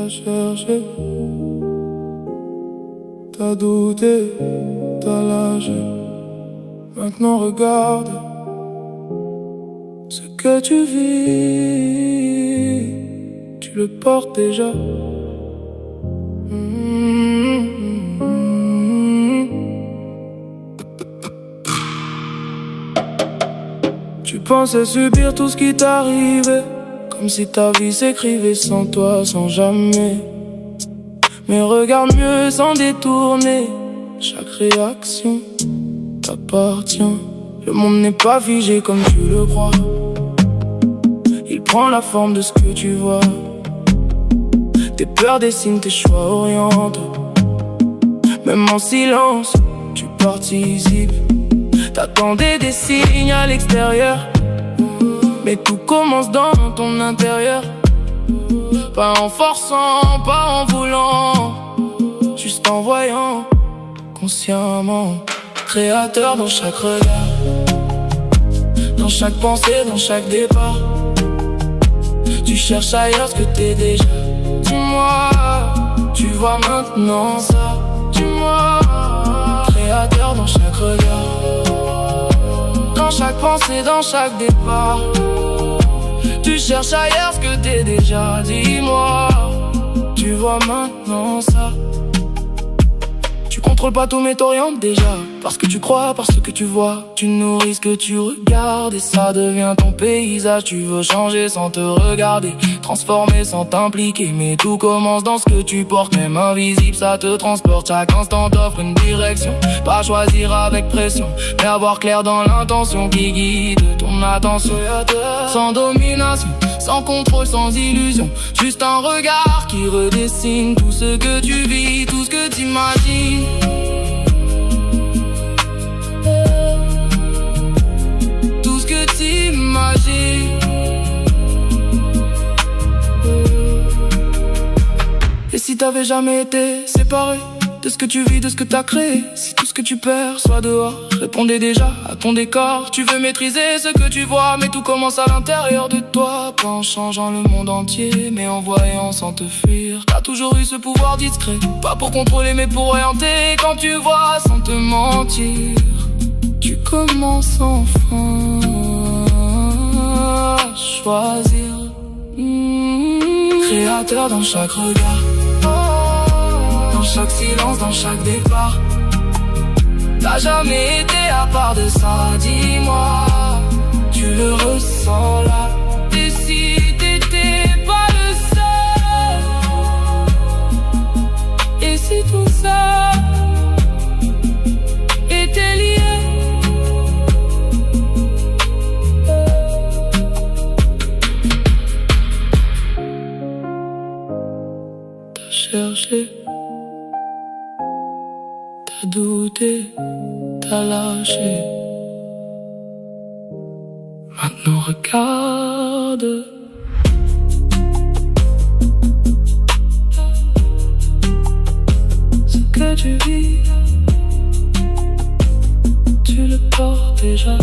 t'as cherché, t'as douté, t'as lâché. Maintenant regarde ce que tu vis, tu le portes déjà. Tu pensais subir tout ce qui t'arrivait, comme si ta vie s'écrivait sans toi, sans jamais. Mais regarde mieux sans détourner, chaque réaction t'appartient. Le monde n'est pas figé comme tu le crois, il prend la forme de ce que tu vois. Tes peurs dessinent, tes choix orientent. Même en silence, tu participes. T'attendais des signes à l'extérieur, mais tout commence dans ton intérieur. Pas en forçant, pas en voulant, juste en voyant consciemment. Créateur dans chaque regard, dans chaque pensée, dans chaque départ. Tu cherches ailleurs ce que t'es déjà. Dis-moi, tu vois maintenant ça. Dis-moi, créateur dans chaque regard, dans chaque pensée, dans chaque départ. Tu cherches ailleurs ce que t'es déjà. Dis-moi, tu vois maintenant ça. Tu contrôles pas tout mais t'orientes déjà. Parce que tu crois, parce que tu vois. Tu nourris ce que tu regardes et ça devient ton paysage. Tu veux changer sans te regarder, transformer sans t'impliquer. Mais tout commence dans ce que tu portes. Même invisible ça te transporte. Chaque instant t'offre une direction. Pas choisir avec pression, mais avoir clair dans l'intention qui guide ton attention. Sans domination, sans contrôle, sans illusion. Juste un regard qui redessine tout ce que tu vis, tout ce que t'imagines. Tout ce que t'imagines. Et si t'avais jamais été séparé de ce que tu vis, de ce que t'as créé, si tout ce que tu perçois dehors répondait déjà à ton décor. Tu veux maîtriser ce que tu vois, mais tout commence à l'intérieur de toi. Pas en changeant le monde entier, mais en voyant sans te fuir. T'as toujours eu ce pouvoir discret, pas pour contrôler mais pour orienter. Quand tu vois sans te mentir, tu commences enfin à choisir. Créateur dans chaque regard, dans chaque silence, dans chaque départ. T'as jamais été à part de ça, dis-moi, tu le ressens là. Et si t'étais pas le seul, et si tout ça était lié. T'as cherché, t'as douté, t'as lâché. Maintenant regarde ce que tu vis, tu le portes déjà.